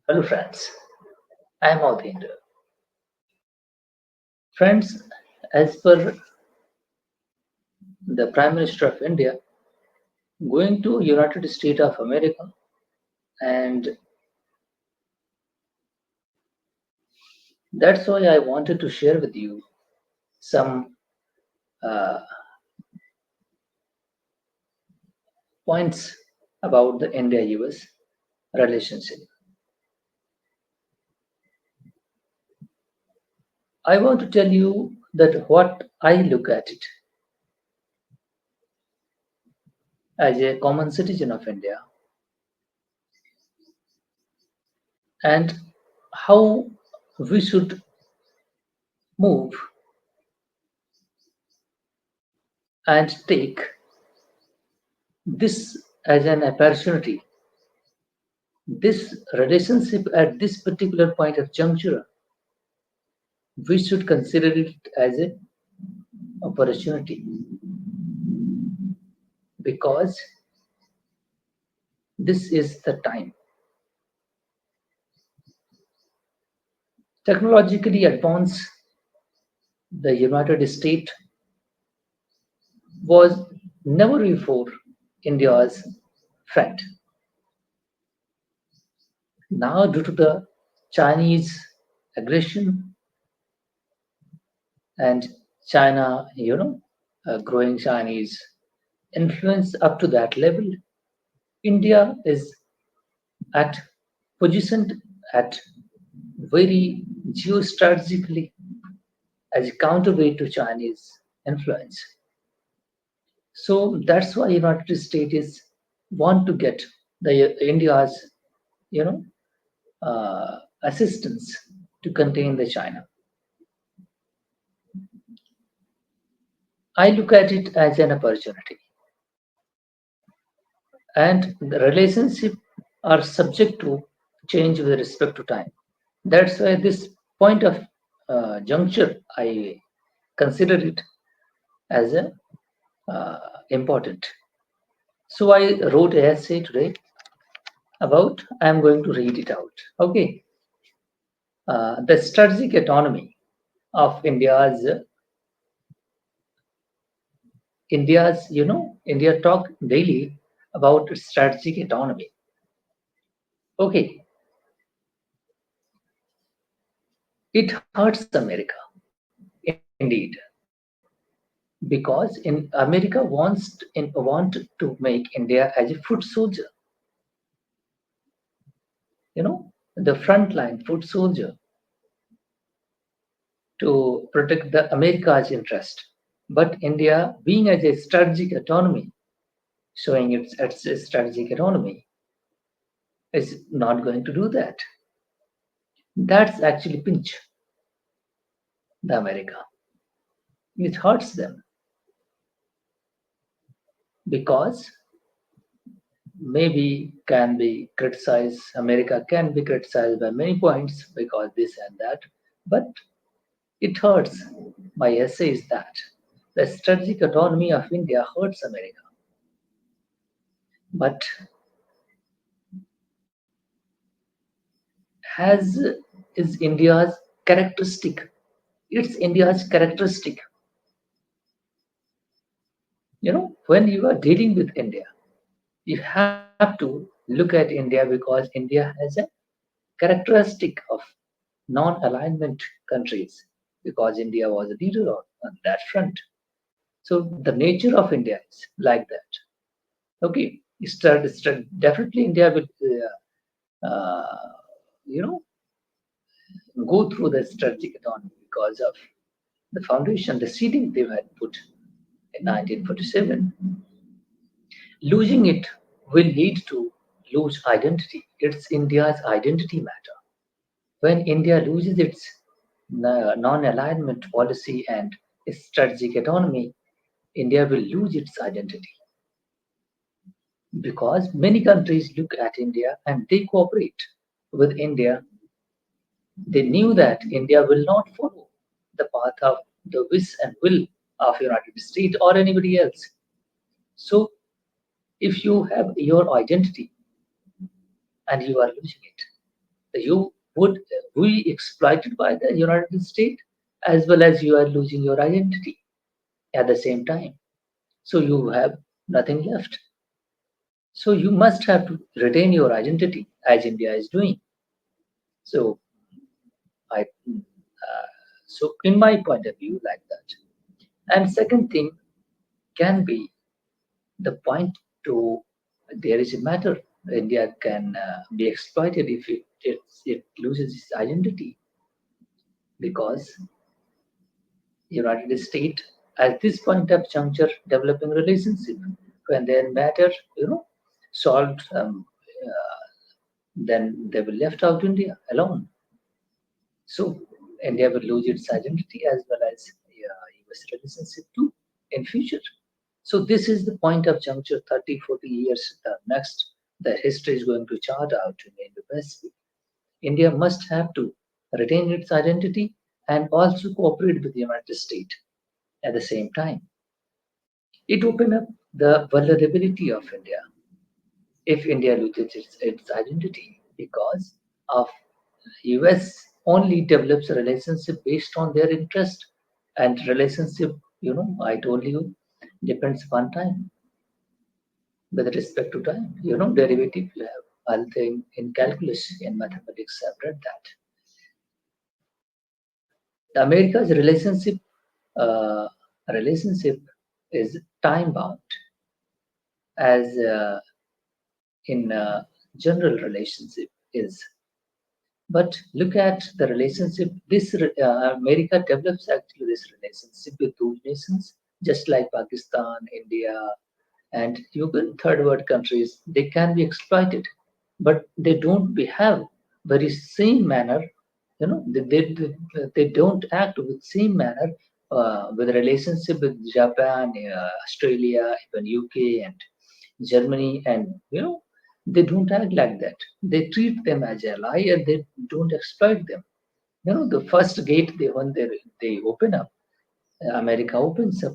Hello friends, I am Audhinder. Friends, as per the Prime Minister of India, going to United States of America, and that's why I wanted to share with you some uh, points about the India-US relationship. I want to tell you that what I look at it as a common citizen of India and how we should move and take this as an opportunity. This relationship at this particular point of juncture, we should consider it as an opportunity because this is the time. Technologically advanced, the United States was never before India's friend. Now, due to the Chinese aggression and China, growing Chinese influence up to that level, India is at positioned at very geostrategically as a counterweight to Chinese influence. So that's why United States is want to get the India's you know assistance to contain the China. I look at it as an opportunity, and the relationship are subject to change with respect to time. That's why this point of juncture I consider it as a important. So I wrote an essay today about. I'm going to read it out. Okay, the strategic autonomy of India's. India talk daily about strategic autonomy. Okay, it hurts America indeed because in America want to make India as a foot soldier. The frontline foot soldier to protect the America's interest. But India, being as a strategic autonomy, showing its strategic autonomy, is not going to do that. That's actually pinch the America. It hurts them because maybe can be criticized. America can be criticized by many points because this and that, but it hurts. My essay is that the strategic autonomy of India hurts America. But has is India's characteristic. It's India's characteristic. When you are dealing with India, you have to look at India because India has a characteristic of non-alignment countries because India was a leader on that front. So the nature of India is like that. Okay, definitely India will, you know, go through the strategic autonomy because of the foundation, the seeding they had put in 1947. Losing it will lead to lose identity. It's India's identity matter. When India loses its non-alignment policy and strategic autonomy, India will lose its identity because many countries look at India and they cooperate with India. They knew that India will not follow the path of the wish and will of United States or anybody else. So if you have your identity and you are losing it, you would be exploited by the United States, as well as you are losing your identity at the same time. So you have nothing left. So you must have to retain your identity as India is doing. So I, so in my point of view, like that. And second thing can be the point to there is a matter India can be exploited if it loses its identity because United States at this point of juncture developing relationship when their matter solved then they will left out India alone. So India will lose its identity as well as US relationship too in future. So this is the point of juncture 30, 40 years next the history is going to chart out in Indo-Pacific. India must have to retain its identity and also cooperate with the United States at the same time. It opened up the vulnerability of India if India loses its identity because of US only develops a relationship based on their interest and relationship, I told you, depends upon time with respect to time. Derivative you have. I'll think in calculus in mathematics I've read that. America's uh, relationship is time bound as in general relationship is. But look at the relationship. This America develops actually this relationship with those nations, just like Pakistan, India, and even third world countries. They can be exploited, but they don't behave very same manner. They don't act with same manner with relationship with Japan, Australia, even UK, and Germany, and they don't act like that. They treat them as ally and they don't exploit them. The first gate they open up, America opens up.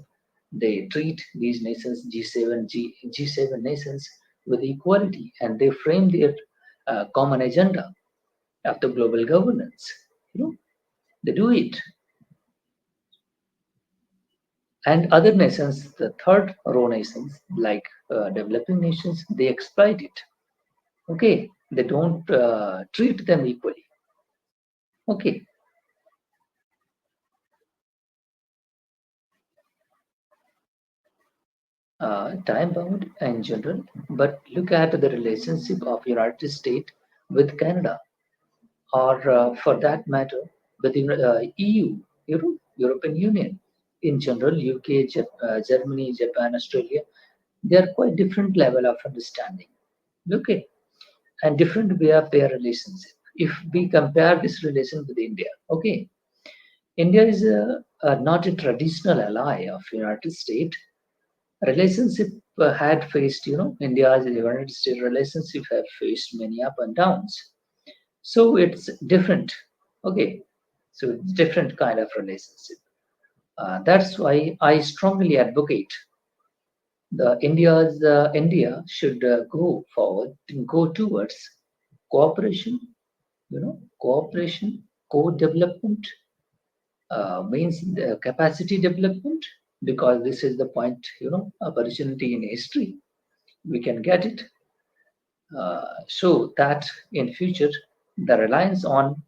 They treat these nations G7 nations with equality, and they frame their common agenda of the global governance. They do it, and other nations, the third row nations like developing nations, they exploit it. Okay, they don't treat them equally. Okay, time bound in general, but look at the relationship of United States with Canada, or for that matter, with the EU, European Union in general, UK, Germany, Japan, Australia. They are quite different level of understanding. Okay, and different way of their relationship. If we compare this relation with India, okay, India is not a traditional ally of United States. Relationship had faced, India's and United States relationship have faced many up and downs. So it's different. Okay, so it's different kind of relationship. That's why I strongly advocate the India should go forward and go towards cooperation. Cooperation, co-development means the capacity development because this is the point. Opportunity in history we can get it so that in future the reliance on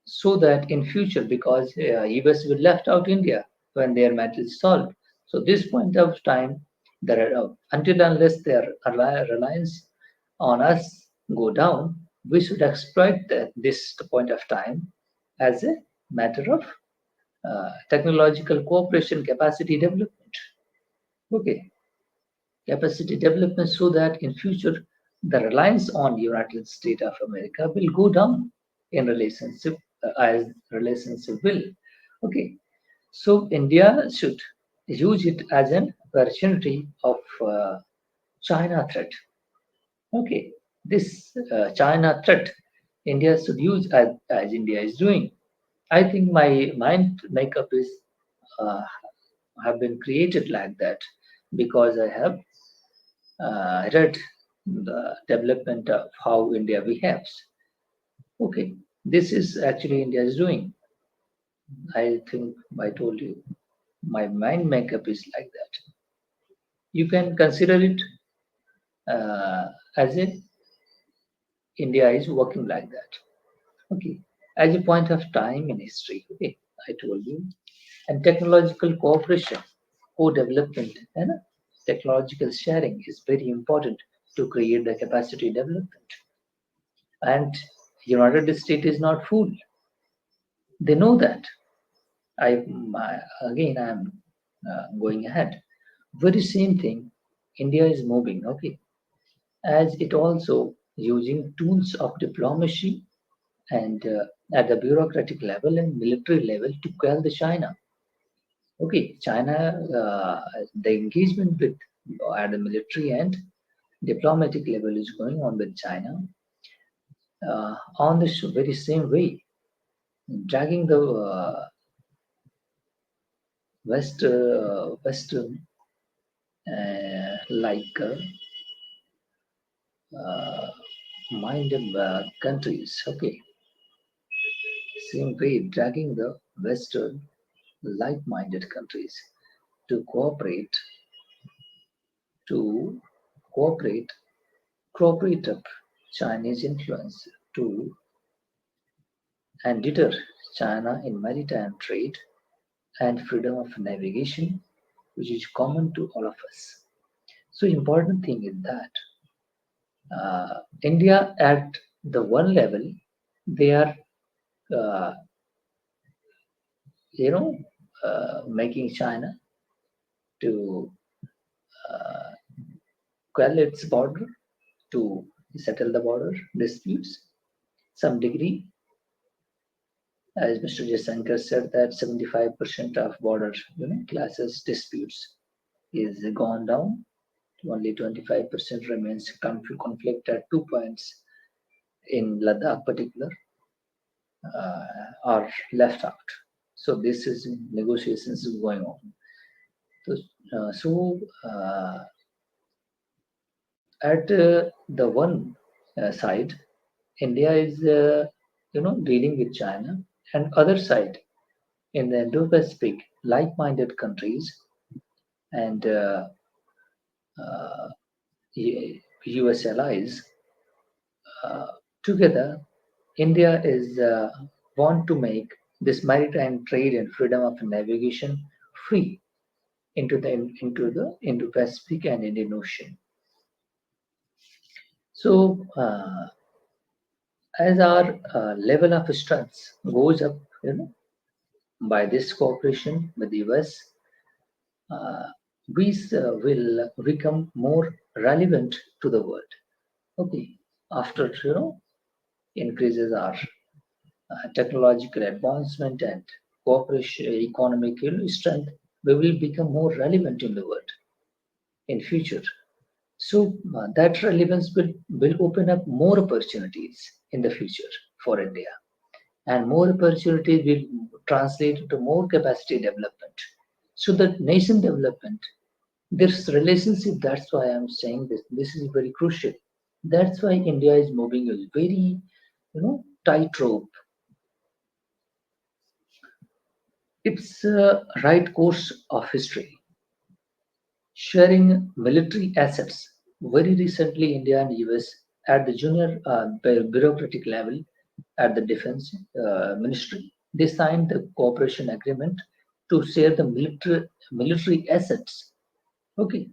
so that in future because US will left out India when their matter is solved. So this point of time, until unless their reliance on us go down, we should exploit this point of time as a matter of technological cooperation capacity development. Okay, capacity development so that in future the reliance on United States of America will go down in relationship as relationship will. Okay, so India should use it as an opportunity of China threat. Okay, this China threat India should use as India is doing. I think my mind makeup is uh, have been created like that because I have read the development of how India behaves. Okay, this is actually India is doing. I think I told you my mind makeup is like that. You can consider it as a India is working like that. Okay, as a point of time in history. Okay, I told you, and technological cooperation, co-development, and technological sharing is very important to create the capacity development. And United States is not fool. They know that. I again I'm going ahead. Very same thing. India is moving. Okay, as it also using tools of diplomacy and at the bureaucratic level and military level to quell the China. Okay, China, the engagement with at the military and diplomatic level is going on with China on the very same way, dragging the Western like uh, minded countries. Okay, same way dragging the Western like-minded countries to to cooperate, cooperate up Chinese influence to and deter China in maritime trade and freedom of navigation, which is common to all of us. So important thing is that India at the one level, they are uh, you know making China to quell its border, to settle the border disputes. Some degree, as Mr. Jaishankar said, that 75% of border classes disputes is gone down. Only 25% remains conflict at 2 points in Ladakh particular are left out. So this is negotiations going on. So, at the one side, India is dealing with China, and other side in the Indo-Pacific, like-minded countries and uh, U.S. allies together, India is want to make this maritime trade and freedom of navigation free into the Indo-Pacific and Indian Ocean. So, as our level of strength goes up, by this cooperation with the US, uh, we will become more relevant to the world. Okay, after increases our technological advancement and cooperation, economic strength, we will become more relevant in the world in future. So that relevance will open up more opportunities in the future for India, and more opportunities will translate into more capacity development. So that nation development, this relationship. That's why I'm saying this. This is very crucial. That's why India is moving a very, tightrope. It's a right course of history. Sharing military assets. Very recently, India and US at the junior bureaucratic level at the defense ministry, they signed the cooperation agreement to share the military assets. Okay.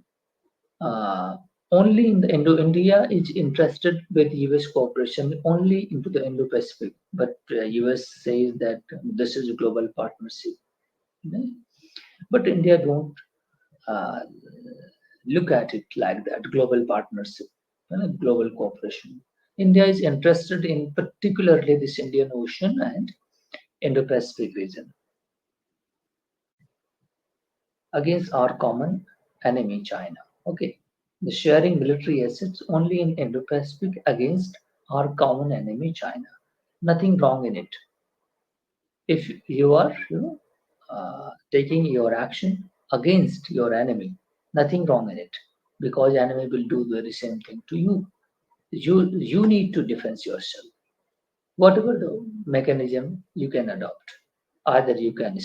Uh, Only in the India is interested with US cooperation only into the Indo-Pacific, but US says that this is a global partnership. You But India don't uh, look at it like that, global partnership, global cooperation. India is interested in particularly this Indian Ocean and Indo-Pacific region against our common enemy, China. Okay, the sharing military assets only in Indo-Pacific against our common enemy, China. Nothing wrong in it. If you are, taking your action against your enemy, nothing wrong in it, because enemy will do the very same thing to you. You need to defend yourself. whatever the mechanism you can adopt. Either you can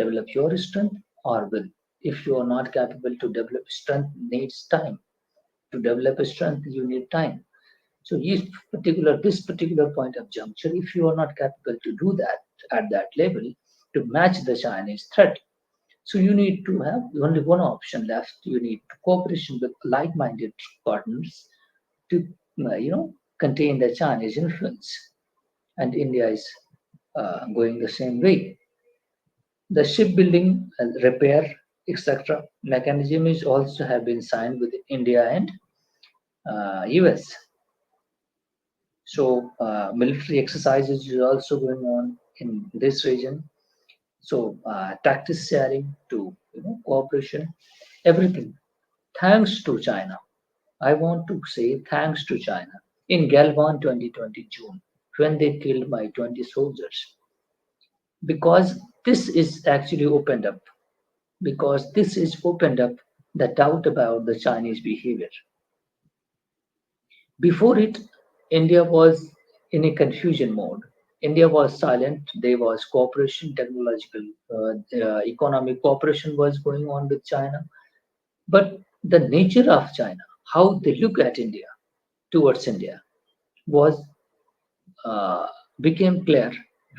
develop your strength or will. If you are not capable to develop strength, needs time. To develop a strength, you need time. So this particular point of juncture, if you are not capable to do that at that level to match the Chinese threat, so you need to have only one option left. You need cooperation with like-minded partners to, contain the Chinese influence. And India is going the same way. The shipbuilding, repair, etc. mechanism is also have been signed with India and US. So military exercises is also going on in this region. So tactics sharing to cooperation, everything. Thanks to China. I want to say thanks to China. In Galvan 2020 June, when they killed my 20 soldiers, because this is actually opened up, because this is opened up the doubt about the Chinese behavior. Before it, India was in a confusion mode. India was silent. There was cooperation, technological, economic cooperation was going on with China. But the nature of China, how they look at India, towards India, was uh, became clear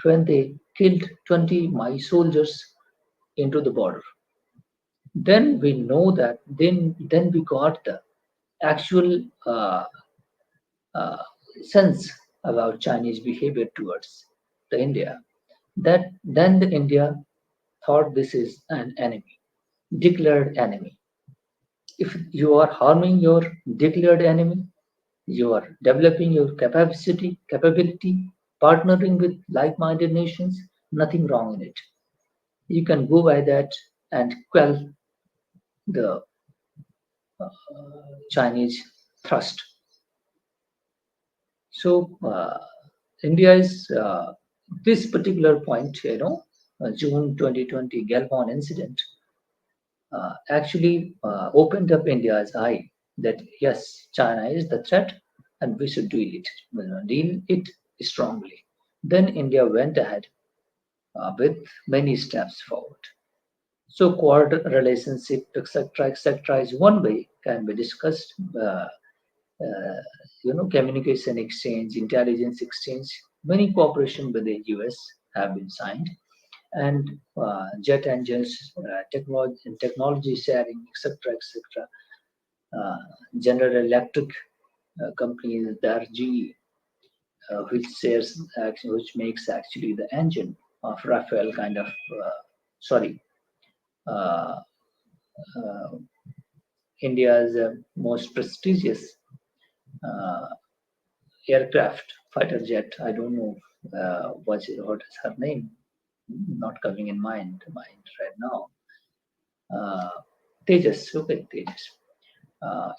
when they killed 20 my soldiers into the border. Then we know that then we got the actual uh, sense about Chinese behavior towards the India. That then the India thought this is an enemy, declared enemy. If you are harming your declared enemy, you are developing your capability, partnering with like-minded nations, nothing wrong in it. You can go by that and quell the Chinese thrust. So India is this particular point, June 2020 Galvan incident actually opened up India's eye that yes, China is the threat and we should deal it strongly. Then India went ahead with many steps forward. So Quad relationship, etc., is one way can be discussed. Communication exchange, intelligence exchange, many cooperation with the US have been signed, and jet engines, technology sharing, etc., etc. General Electric companies, their GE, which shares, which makes actually the engine of Rafale kind of, sorry, uh, uh, India's most prestigious uh, aircraft fighter jet. I don't know what is her name. Not coming in mind right now. Uh, Tejas, okay, Tejas.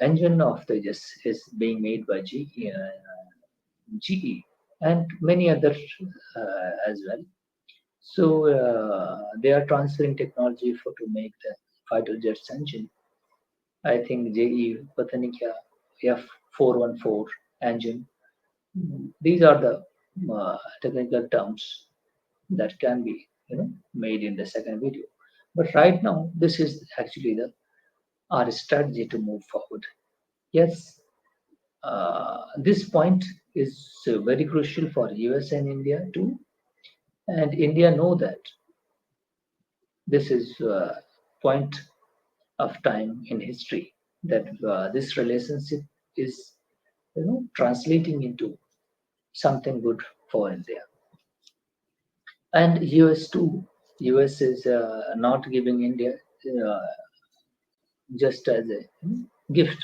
Engine of Tejas is being made by GE and many others as well. So they are transferring technology for to make the fighter jets engine. I think JE Patanika F414 engine. These are the technical terms that can be made in the second video. But right now, this is actually the our strategy to move forward. Yes, this point is very crucial for US and India too, and India know that this is a point of time in history that this relationship is translating into something good for India. And US too. US is not giving India uh, just as a gift,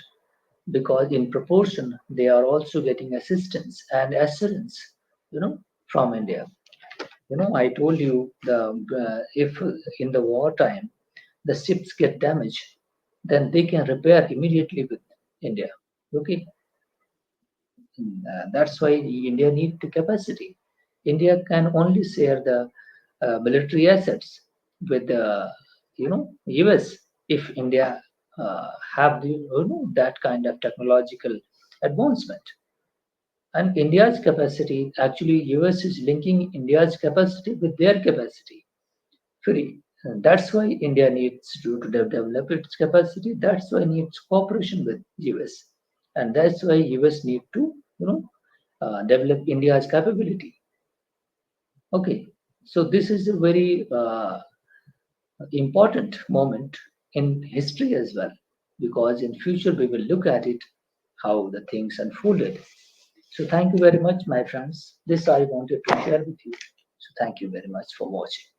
because in proportion they are also getting assistance and assurance, from India. I told you the if in the wartime the ships get damaged, then they can repair immediately with India. Okay, that's why India need the capacity. India can only share the military assets with the US if India have that kind of technological advancement. And India's capacity, actually, US is linking India's capacity with their capacity. Free. And that's why India needs to develop its capacity. That's why it needs cooperation with US. And that's why US need to, develop India's capability. Okay. So this is a very important moment in history as well, because in future we will look at it how the things unfolded. So thank you very much, my friends. This I wanted to share with you. So thank you very much for watching.